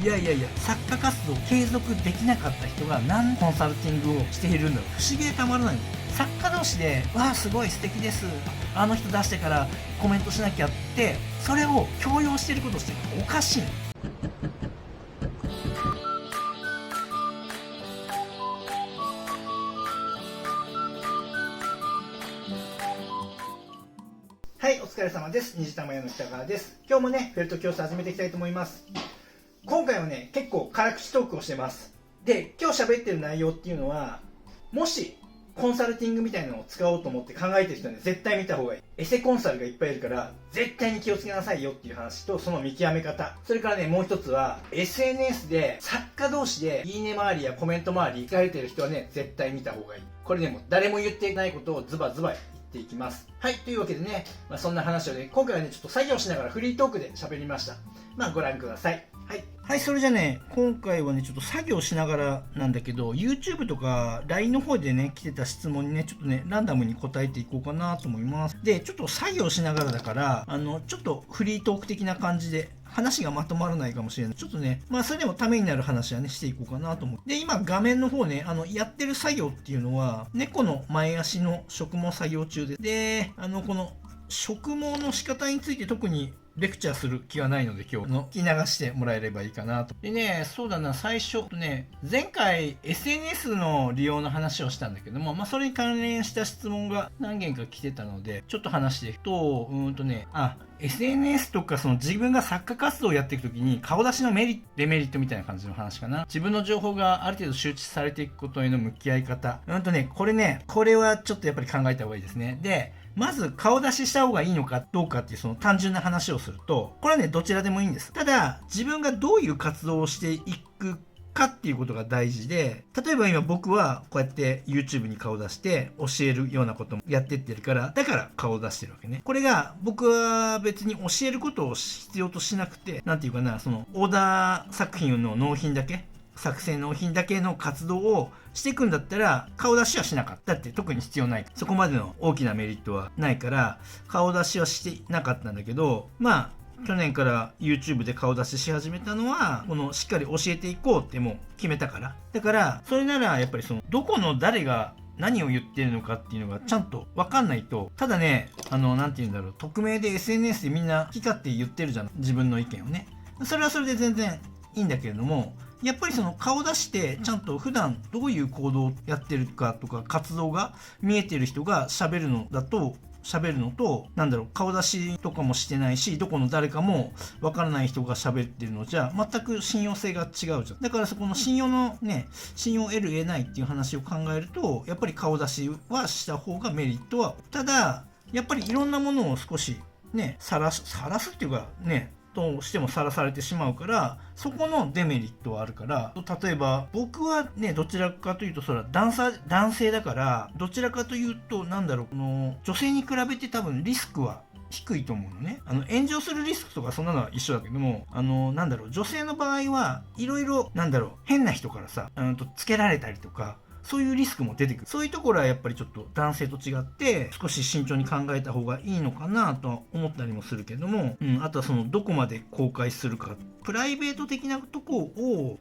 いやいやいや、作家活動を継続できなかった人が何コンサルティングをしているんだろう。不思議でたまらない。作家同士で、わあすごい素敵です、あの人出してからコメントしなきゃって、それを強要していることをしてる。おかしい。はい、お疲れ様です。虹玉屋の北川です。今日もね、フェルト教室始めていきたいと思います。今回はね、結構辛口トークをしてます。で、今日喋ってる内容っていうのは、もしコンサルティングみたいなのを使おうと思って考えてる人には絶対見た方がいい。エセコンサルがいっぱいいるから絶対に気をつけなさいよっていう話と、その見極め方。それからね、もう一つは SNS で作家同士でいいね回りやコメント回り聞かれてる人はね、絶対見た方がいい。これでも誰も言っていないことをズバズバ言っていきます。はい、というわけでね、そんな話をね、今回はね、ちょっと作業しながらフリートークで喋りました。ご覧ください。はい、それじゃね、今回はね、ちょっと作業しながらなんだけど、YouTube とか LINE の方でね、来てた質問にね、ちょっとね、ランダムに答えていこうかなと思います。で、ちょっと作業しながらだから、ちょっとフリートーク的な感じで、話がまとまらないかもしれない。ちょっとね、それでもためになる話はね、していこうかなと思う。で、今画面の方ね、やってる作業っていうのは、猫の前足の植毛作業中です。で、この植毛の仕方について特にレクチャーする気はないので、今日の聞き流してもらえればいいかなと。でね、そうだな、最初ね、前回 SNS の利用の話をしたんだけども、それに関連した質問が何件か来てたので、ちょっと話していくと、SNS とかその自分が作家活動をやっていくときに顔出しのメリット、デメリットみたいな感じの話かな。自分の情報がある程度周知されていくことへの向き合い方。これはちょっとやっぱり考えた方がいいですね。で、まず顔出しした方がいいのかどうかっていうその単純な話をすると、これはね、どちらでもいいんです。ただ、自分がどういう活動をしていくかっていうことが大事で、例えば今僕はこうやって YouTube に顔出して教えるようなこともやってってるから、だから顔を出してるわけね。これが僕は別に教えることを必要としなくて、なんていうかな、そのオーダー作品の納品だけ、作成納品だけの活動をしていくんだったら顔出しはしなかった。だって特に必要ない。そこまでの大きなメリットはないから顔出しはしてなかったんだけど、去年から YouTube で顔出しし始めたのは、このしっかり教えていこうってもう決めたから。だから、それならやっぱりその、どこの誰が何を言ってるのかっていうのがちゃんと分かんないと、ただね、なんて言うんだろう、匿名で SNS でみんな好き勝手言ってるじゃん。自分の意見をね。それはそれで全然いいんだけれども、やっぱりその顔出してちゃんと普段どういう行動をやってるかとか活動が見えてる人が喋るのと、顔出しとかもしてないし、どこの誰かもわからない人が喋ってるのじゃ全く信用性が違うじゃん。だからそこの信用を得る得ないっていう話を考えると、やっぱり顔出しはした方がメリットは。ただやっぱりいろんなものを少しね、晒すっていうかね、としてもさらされてしまうから、そこのデメリットはあるから、例えば僕はね、どちらかというとそれは男性だから、どちらかというとこの女性に比べて多分リスクは低いと思うのね。炎上するリスクとかそんなのは一緒だけども、女性の場合はいろいろ変な人からさ、つけられたりとか、そういうリスクも出てくる。そういうところはやっぱりちょっと男性と違って少し慎重に考えた方がいいのかなとは思ったりもするけども、あとはそのどこまで公開するか。プライベート的なとこを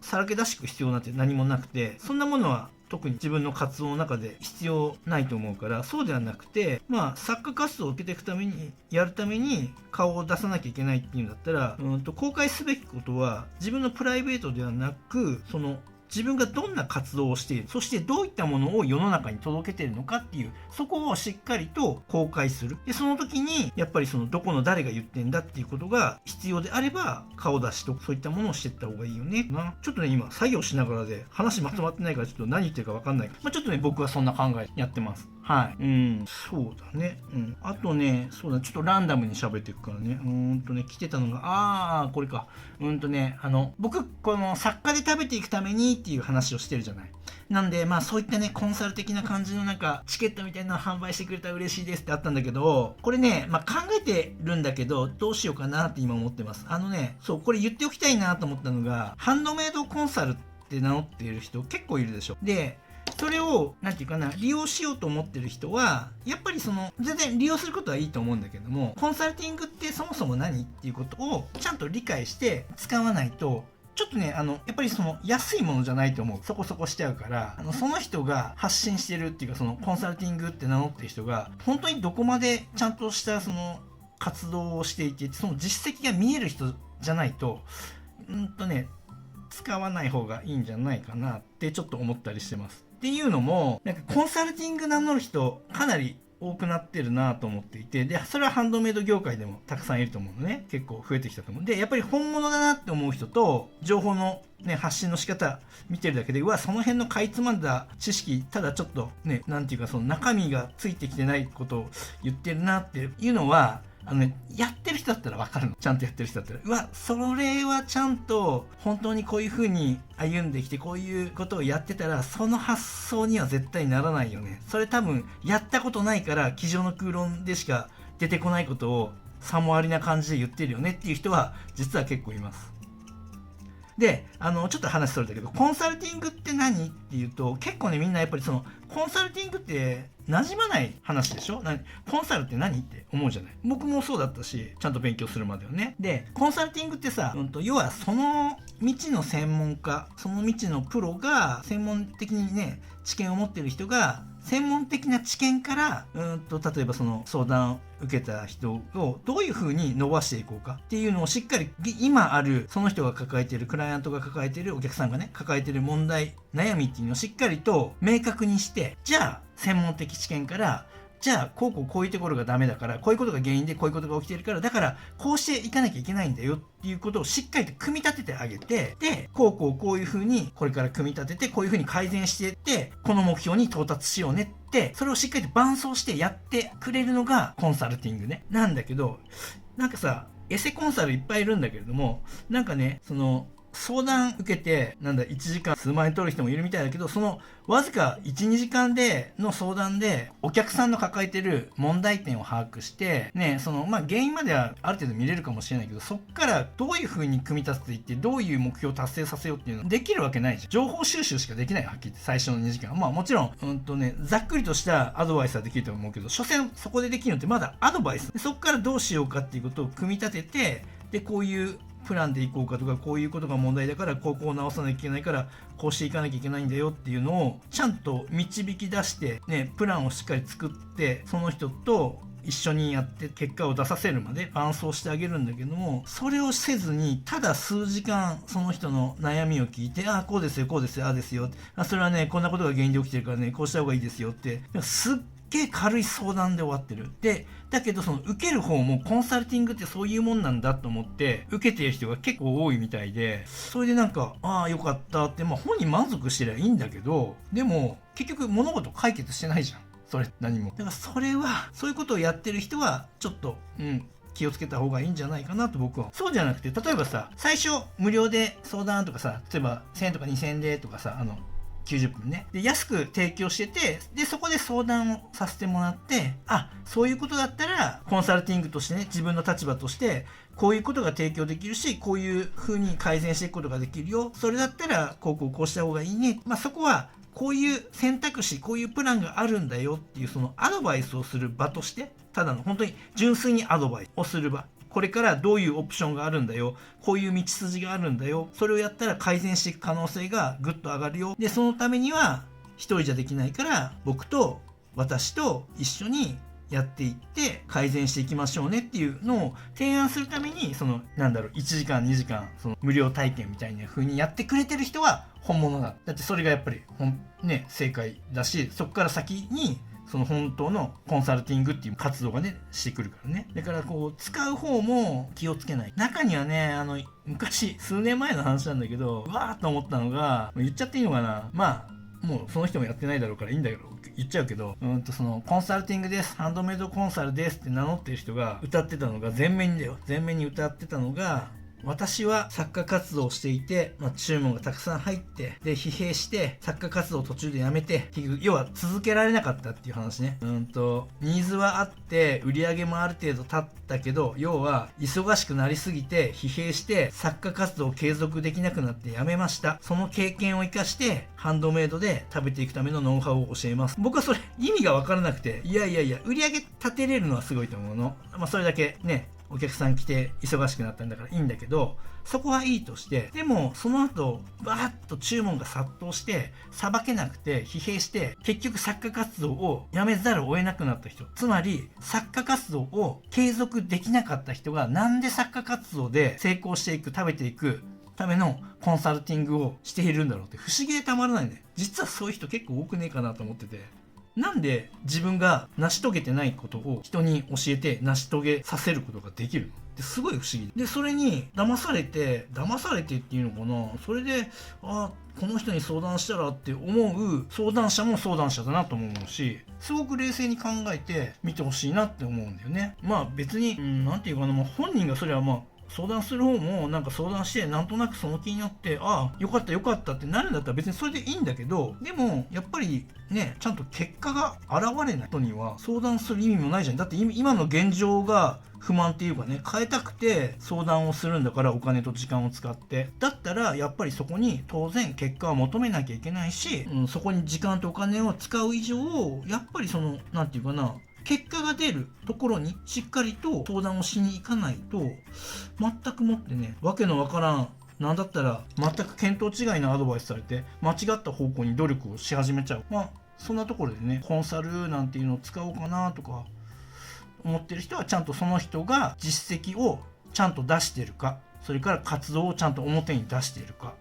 さらけ出していく必要なんて何もなくて、そんなものは特に自分の活動の中で必要ないと思うから、そうではなくて、作家活動を受けていくために、やるために顔を出さなきゃいけないっていうんだったら、公開すべきことは自分のプライベートではなく、その自分がどんな活動をしている、そしてどういったものを世の中に届けているのかっていう、そこをしっかりと公開する。で、その時にやっぱりそのどこの誰が言ってんだっていうことが必要であれば、顔出しとそういったものをしていった方がいいよね。ちょっとね、今作業しながらで話まとまってないからちょっと何言ってるか分かんない。ちょっとね、僕はそんな考えやってます。はい。そうだね。あとね、そうだ、ちょっとランダムに喋っていくからね。来てたのが、これか。僕、この作家で食べていくためにっていう話をしてるじゃない。なんで、そういったね、コンサル的な感じのチケットみたいなのを販売してくれたら嬉しいですってあったんだけど、これね、考えてるんだけど、どうしようかなって今思ってます。そう、これ言っておきたいなと思ったのが、ハンドメイドコンサルって名乗っている人結構いるでしょ。で、それを利用しようと思ってる人はやっぱり全然利用することはいいと思うんだけども、コンサルティングってそもそも何っていうことをちゃんと理解して使わないととね、やっぱりその安いものじゃないと思う。そこそこしちゃうから、その人が発信してるっていうか、そのコンサルティングって名乗ってる人が、本当にどこまでちゃんとしたその活動をしていて、その実績が見える人じゃないと、使わない方がいいんじゃないかなってちょっと思ったりしてます。っていうのも、なんかコンサルティング名乗る人、かなり多くなってるなと思っていて、で、それはハンドメイド業界でもたくさんいると思うのね。結構増えてきたと思う。で、やっぱり本物だなって思う人と、情報のね、発信の仕方見てるだけで、うわ、その辺のかいつまんだ知識、ただちょっとね、なんていうかその中身がついてきてないことを言ってるなっていうのは、やってる人だったら分かるの。ちゃんとやってる人だったら。うわ、それはちゃんと本当にこういう風に歩んできて、こういうことをやってたら、その発想には絶対ならないよね。それ多分、やったことないから、机上の空論でしか出てこないことを、さもありな感じで言ってるよねっていう人は、実は結構います。で、ちょっと話それたけど、コンサルティングって何っていうと、結構ね、みんなやっぱりその、コンサルティングって馴染まない話でしょ。コンサルって何って思うじゃない。僕もそうだったし、ちゃんと勉強するまではね。で、コンサルティングってさ、要はその道の専門家、その道のプロが、専門的にね、知見を持ってる人が、専門的な知見から、例えばその相談を受けた人をどういう風に伸ばしていこうかっていうのをしっかり、今ある、その人が抱えている、クライアントが抱えている、お客さんがね、抱えている問題、悩みっていうのをしっかりと明確にして、じゃあ、専門的知見から、じゃあ、こういうところがダメだから、こういうことが原因でこういうことが起きているから、だから、こうしていかなきゃいけないんだよっていうことをしっかりと組み立ててあげて、で、こういうふうに、これから組み立てて、こういうふうに改善していって、この目標に到達しようねって、それをしっかりと伴走してやってくれるのがコンサルティングね。なんだけど、なんかさ、エセコンサルいっぱいいるんだけれども、なんかね、その、相談受けて、1時間数万円取る人もいるみたいだけど、そのわずか1、2時間での相談で、お客さんの抱えてる問題点を把握して、ね、原因まではある程度見れるかもしれないけど、そっからどういう風に組み立てていって、どういう目標を達成させようっていうのできるわけないじゃん。情報収集しかできないはっきり言って、最初の2時間。まあもちろん、ざっくりとしたアドバイスはできると思うけど、所詮そこでできるのってまだアドバイス。そっからどうしようかっていうことを組み立てて、で、こういうプランでいこうかとか、こういうことが問題だから、こう直さなきゃいけないから、こうしていかなきゃいけないんだよっていうのを、ちゃんと導き出して、ね、プランをしっかり作って、その人と一緒にやって結果を出させるまで伴走してあげるんだけども、それをせずに、ただ数時間、その人の悩みを聞いて、ああ、こうですよ、こうですよ、ああですよ。それはね、こんなことが原因で起きてるからね、こうした方がいいですよって、すっげえ軽い相談で終わってる。で、だけどその受ける方もコンサルティングってそういうもんなんだと思って受けてる人が結構多いみたいで、それでなんか、ああよかったって、まあ本人満足してりゃいいんだけど、でも結局物事解決してないじゃん。それ何も。だからそれは、そういうことをやってる人はちょっと、気をつけた方がいいんじゃないかなと僕は。そうじゃなくて、例えばさ、最初無料で相談とかさ、例えば1000円とか2000円でとかさ、90分ね。で、安く提供してて、で、そこで相談をさせてもらって、あ、そういうことだったら、コンサルティングとしてね、自分の立場として、こういうことが提供できるし、こういう風に改善していくことができるよ。それだったら、こうした方がいいね。まあ、そこは、こういう選択肢、こういうプランがあるんだよっていう、そのアドバイスをする場として、ただの本当に純粋にアドバイスをする場。これからどういうオプションがあるんだよ。こういう道筋があるんだよ。それをやったら改善していく可能性がぐっと上がるよ。で、そのためには一人じゃできないから、僕と私と一緒にやっていって改善していきましょうねっていうのを提案するために、1時間2時間、無料体験みたいな風にやってくれてる人は本物だ。だってそれがやっぱり正解だし、そこから先にその本当のコンサルティングっていう活動がね、してくるからね。だから使う方も気をつけない。中にはね、昔、数年前の話なんだけど、うわーっと思ったのが、言っちゃっていいのかな。まあ、もうその人もやってないだろうからいいんだけど、言っちゃうけど、コンサルティングです、ハンドメイドコンサルですって名乗ってる人が歌ってたのが、前面に歌ってたのが、私は作家活動をしていて、注文がたくさん入って、で、疲弊して、作家活動を途中でやめて、結局、要は続けられなかったっていう話ね。ニーズはあって、売り上げもある程度経ったけど、要は、忙しくなりすぎて、疲弊して、作家活動を継続できなくなってやめました。その経験を生かして、ハンドメイドで食べていくためのノウハウを教えます。僕はそれ、意味がわからなくて、いや、売り上げ立てれるのはすごいと思うの。それだけね、お客さん来て忙しくなったんだからいいんだけど、そこはいいとして、でもその後バーッと注文が殺到してさばけなくて疲弊して結局作家活動をやめざるを得なくなった人、つまり作家活動を継続できなかった人がなんで作家活動で成功していく、食べていくためのコンサルティングをしているんだろうって不思議でたまらないね。実はそういう人結構多くねえかなと思ってて、なんで自分が成し遂げてないことを人に教えて成し遂げさせることができるのってすごい不思議で、それに騙されてっていうのかな、それでこの人に相談したらって思う相談者も相談者だなと思うし、すごく冷静に考えて見てほしいなって思うんだよね。まあ別になんていうかな、本人がそれは相談する方もなんか相談してなんとなくその気になってよかったってなるんだったら別にそれでいいんだけど、でもやっぱりねちゃんと結果が現れない人には相談する意味もないじゃん。だって今の現状が不満っていうかね、変えたくて相談をするんだから、お金と時間を使って、だったらやっぱりそこに当然結果を求めなきゃいけないし、そこに時間とお金を使う以上やっぱりなんていうかな、結果が出るところにしっかりと相談をしに行かないと、全くもってね、わけのわからん、なんだったら全く見当違いのアドバイスされて間違った方向に努力をし始めちゃう。そんなところでね、コンサルなんていうのを使おうかなとか思ってる人は、ちゃんとその人が実績をちゃんと出してるか、それから活動をちゃんと表に出しているか、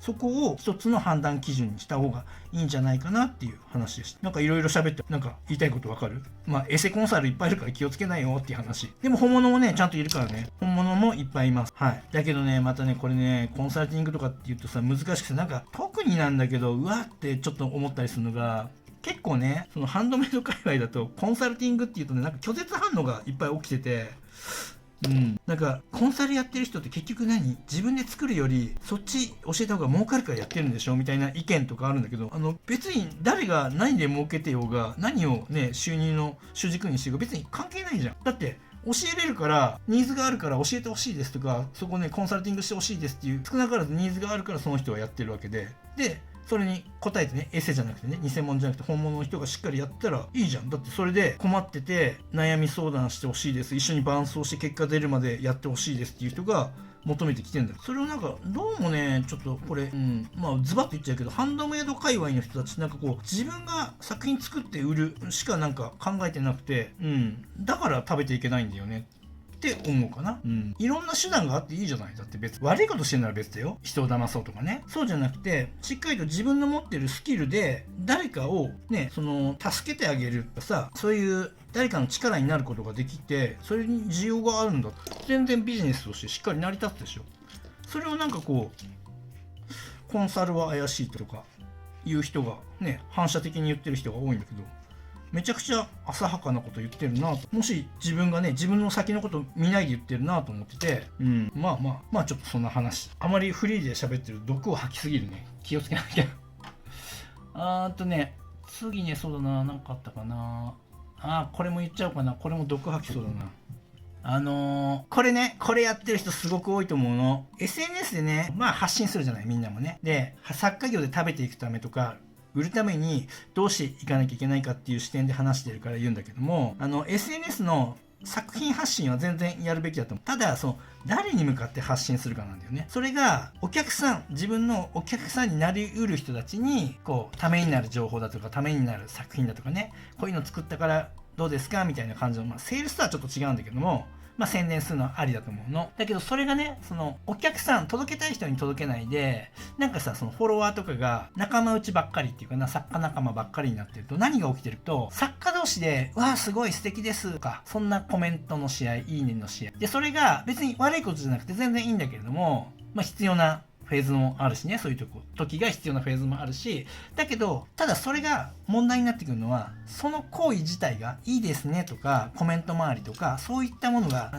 そこを一つの判断基準にした方がいいんじゃないかなっていう話でした。なんかいろいろ喋って、なんか言いたいことわかる？エセコンサルいっぱいいるから気をつけないよっていう話。でも本物もね、ちゃんといるからね。本物もいっぱいいます。はい。だけどね、またね、これね、コンサルティングとかって言うとさ、難しくて、なんか特になんだけど、うわってちょっと思ったりするのが、結構ね、そのハンドメイド界隈だと、コンサルティングって言うとね、なんか拒絶反応がいっぱい起きてて、なんかコンサルやってる人って結局自分で作るよりそっち教えた方が儲かるからやってるんでしょみたいな意見とかあるんだけど、別に誰が何で儲けてようが、何をね収入の主軸にしてようが別に関係ないじゃん。だって教えれるから、ニーズがあるから教えてほしいですとか、そこねコンサルティングしてほしいですっていう少なからずニーズがあるからその人はやってるわけで、それに答えてね、エセじゃなくてね、偽物じゃなくて本物の人がしっかりやったらいいじゃん。だってそれで困ってて悩み相談してほしいです、一緒に伴走して結果出るまでやってほしいですっていう人が求めてきてんだよ。それをなんかどうもね、ちょっとこれズバッと言っちゃうけど、ハンドメイド界隈の人たちなんかこう自分が作品作って売るしかなんか考えてなくて、だから食べていけないんだよねって思うかな。いろんな手段があっていいじゃない。だって別に悪いことしてるなら別だよ、人を騙そうとかね。そうじゃなくて、しっかりと自分の持ってるスキルで誰かをね助けてあげるとかさ、そういう誰かの力になることができて、それに需要があるんだったら全然ビジネスとしてしっかり成り立つでしょ。それをなんかこうコンサルは怪しいとかいう人がね、反射的に言ってる人が多いんだけど、めちゃくちゃ浅はかなこと言ってるなと。もし自分がね、自分の先のこと見ないで言ってるなと思ってて、まあちょっとそんな話。あまりフリーで喋ってる毒を吐きすぎるね。気をつけなきゃ。次ね、そうだな、なんかあったかな。これも言っちゃおうかな。これも毒吐きそうだな。これね、これやってる人すごく多いと思うの。SNS でね、発信するじゃない、みんなもね。で、作家業で食べていくためとか、売るためにどうしていかなきゃいけないかっていう視点で話してるから言うんだけども、SNS の作品発信は全然やるべきだと思う。ただ誰に向かって発信するかなんだよね。それが自分のお客さんになりうる人たちにためになる情報だとか、ためになる作品だとかね、こういうの作ったからどうですかみたいな感じの、セールスとはちょっと違うんだけども、宣伝するのはありだと思うの。だけどそれがね、お客さん、届けたい人に届けないで、なんかさ、フォロワーとかが仲間内ばっかりっていうかな、作家仲間ばっかりになってると、何が起きてると、作家同士で、わあすごい素敵ですとか、そんなコメントの試合、いいねの試合。で、それが別に悪いことじゃなくて全然いいんだけれども、必要なフェーズもあるしね、そういう時が必要なフェーズもあるし、だけどただそれが問題になってくるのは、その行為自体がいいですねとかコメント周りとか、そういったものが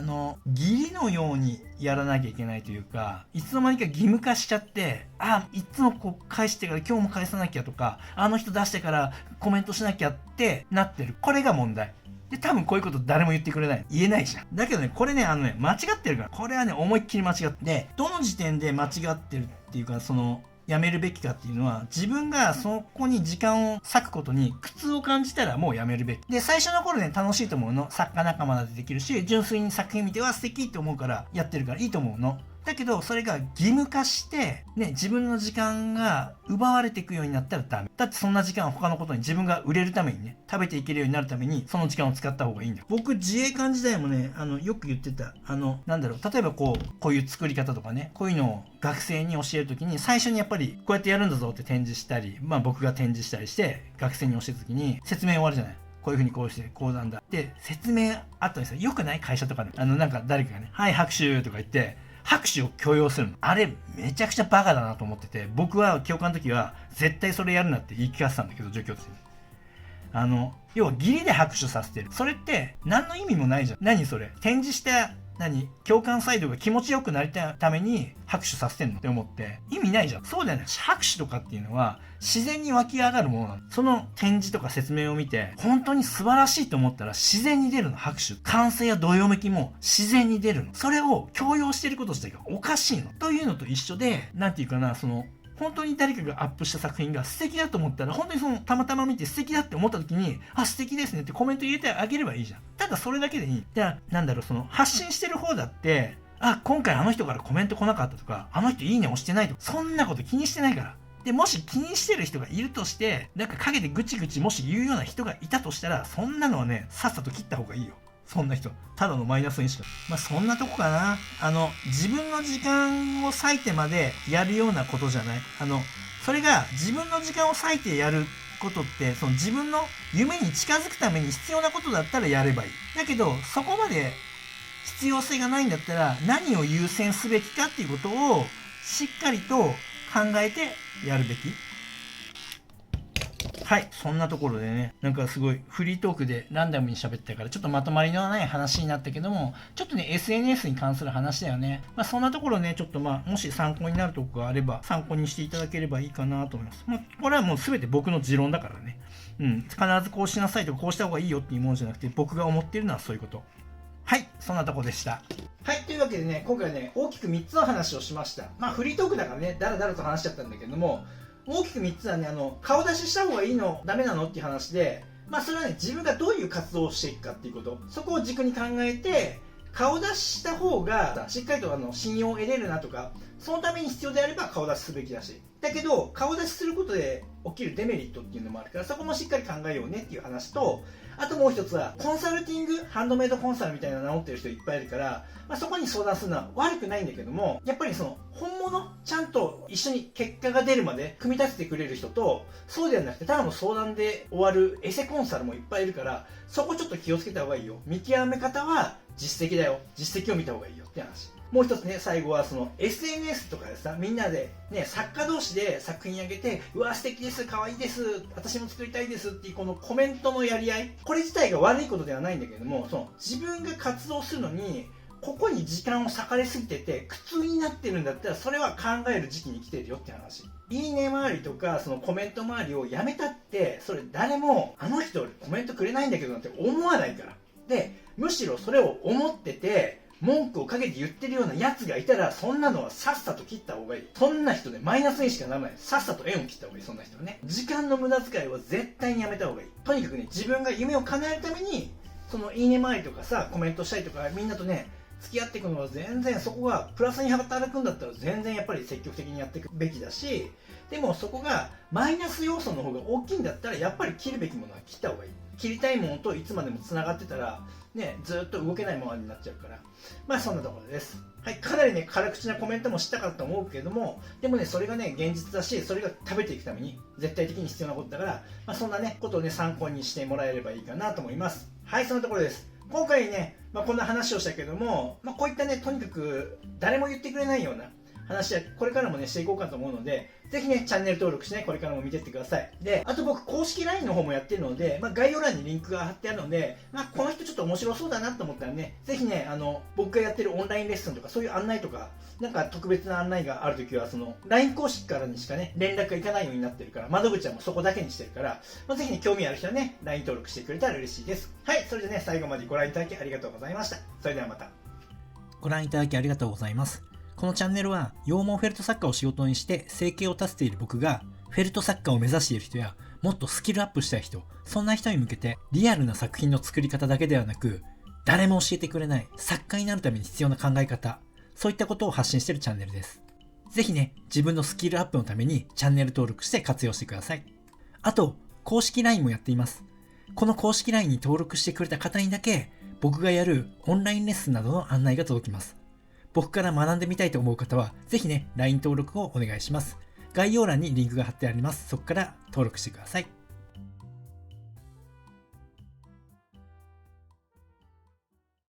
義理のようにやらなきゃいけないというか、いつの間にか義務化しちゃって、いつも返してから今日も返さなきゃとか、あの人出してからコメントしなきゃってなってる。これが問題で、多分こういうこと誰も言ってくれない。言えないじゃん。だけどね、これね、間違ってるから。これはね、思いっきり間違って。で、どの時点で間違ってるっていうか、やめるべきかっていうのは、自分がそこに時間を割くことに苦痛を感じたらもうやめるべき。で、最初の頃ね、楽しいと思うの。作家仲間だってできるし、純粋に作品見ては素敵って思うからやってるからいいと思うの。だけど、それが義務化して、ね、自分の時間が奪われていくようになったらダメ。だってそんな時間は他のことに自分が売れるためにね、食べていけるようになるために、その時間を使った方がいいんだよ。僕、自衛官時代もね、よく言ってた。例えばこういう作り方とかね、こういうのを学生に教えるときに、最初にやっぱり、こうやってやるんだぞって展示したり、僕が展示したりして、学生に教えるときに、説明終わるじゃない。こういう風にこうして、こうなんだ。で、説明後にさ、よくない会社とかで、誰かがね、はい、拍手とか言って、拍手を強要するの。あれ、めちゃくちゃバカだなと思ってて、僕は教官の時は、絶対それやるなって言い聞かせたんだけど、助教生に。要は義理で拍手させてる。それって、何の意味もないじゃん。何それ。展示した教官サイドが気持ちよくなりたいために拍手させてんのって思って意味ないじゃん。そうだよね。拍手とかっていうのは自然に湧き上がるものなの。その展示とか説明を見て本当に素晴らしいと思ったら自然に出るの。拍手。歓声やどよめきも自然に出るの。それを強要してること自体がおかしいの。というのと一緒で、本当に誰かがアップした作品が素敵だと思ったら、本当にたまたま見て素敵だって思った時に、あ、素敵ですねってコメント入れてあげればいいじゃん。ただそれだけでいい。じゃあ、発信してる方だって、あ、今回あの人からコメント来なかったとか、あの人いいね押してないとか、そんなこと気にしてないから。で、もし気にしてる人がいるとして、陰でぐちぐちもし言うような人がいたとしたら、そんなのはね、さっさと切った方がいいよ。そんな人。ただのマイナスにしか。そんなとこかな。自分の時間を割いてまでやるようなことじゃない。それが自分の時間を割いてやることって、自分の夢に近づくために必要なことだったらやればいい。だけど、そこまで必要性がないんだったら、何を優先すべきかっていうことを、しっかりと考えてやるべき。はい、そんなところでね、すごいフリートークでランダムに喋ったからちょっとまとまりのない話になったけども、ちょっとね SNS に関する話だよね。そんなところね、ちょっともし参考になるとこがあれば参考にしていただければいいかなと思います。これはもう全て僕の持論だからね。必ずこうしなさいとかこうした方がいいよっていうものじゃなくて、僕が思っているのはそういうこと。はい、そんなとこでした。はい、というわけでね、今回はね、大きく3つの話をしました。フリートークだからね、だらだらと話しちゃったんだけども、大きく3つはね、顔出しした方がいいのダメなのっていう話で、それはね、自分がどういう活動をしていくかっていうこと、そこを軸に考えて、顔出しした方がしっかりと信用を得れるなとか、そのために必要であれば顔出しすべきだし、だけど顔出しすることで起きるデメリットっていうのもあるから、そこもしっかり考えようねっていう話と、あともう一つはコンサルティング、ハンドメイドコンサルみたいなの名乗ってる人いっぱいいるから、そこに相談するのは悪くないんだけども、やっぱり本物ちゃんと一緒に結果が出るまで組み立ててくれる人と、そうではなくてただの相談で終わるエセコンサルもいっぱいいるから、そこちょっと気をつけた方がいいよ。見極め方は実績だよ。実績を見た方がいいよって話。もう一つね、最後はSNS とかでさ、みんなでね、作家同士で作品あげて、うわ素敵です、可愛いです、私も作りたいですっていうこのコメントのやり合い、これ自体が悪いことではないんだけども、自分が活動するのにここに時間を割かれすぎてて苦痛になってるんだったら、それは考える時期に来てるよって話。いいね周りとかコメント周りをやめたって、それ誰もあの人コメントくれないんだけどなんて思わないから。で、むしろそれを思ってて文句をかけて言ってるようなやつがいたら、そんなのはさっさと切った方がいい。そんな人でマイナスにしかならない。さっさと縁を切った方がいい。そんな人はね、時間の無駄遣いは絶対にやめた方がいい。とにかくね、自分が夢を叶えるためにいいね周りとかさ、コメントしたりとか、みんなとね付き合っていくのは全然、そこがプラスに働くんだったら全然やっぱり積極的にやっていくべきだし、でもそこがマイナス要素の方が大きいんだったら、やっぱり切るべきものは切った方がいい。切りたいものといつまでもつながってたらね、ずっと動けないままになっちゃうから、そんなところです。はい、かなりね辛口なコメントもしたかったと思うけれども、でもね、それがね現実だし、それが食べていくために絶対的に必要なことだから、そんなねことをね参考にしてもらえればいいかなと思います。はい、そのところです。今回ね、こんな話をしたけども、こういったねとにかく誰も言ってくれないような話はこれからもねしていこうかと思うので、ぜひねチャンネル登録してね、これからも見てってください。で、あと僕公式 LINE の方もやってるので、概要欄にリンクが貼ってあるので、この人ちょっと面白そうだなと思ったらね、ぜひね僕がやってるオンラインレッスンとかそういう案内とか、特別な案内があるときはLINE 公式からにしかね連絡がいかないようになってるから、窓口はもうそこだけにしてるから、ぜひね興味ある人はね LINE 登録してくれたら嬉しいです。はい、それでね最後までご覧いただきありがとうございました。それではまた。ご覧いただきありがとうございます。このチャンネルは羊毛フェルト作家を仕事にして生計を立てている僕が、フェルト作家を目指している人やもっとスキルアップしたい人、そんな人に向けてリアルな作品の作り方だけではなく、誰も教えてくれない作家になるために必要な考え方、そういったことを発信しているチャンネルです。ぜひね、自分のスキルアップのためにチャンネル登録して活用してください。あと、公式 LINE もやっています。この公式 LINE に登録してくれた方にだけ、僕がやるオンラインレッスンなどの案内が届きます。僕から学んでみたいと思う方は、ぜひね、LINE 登録をお願いします。概要欄にリンクが貼ってあります。そこから登録してください。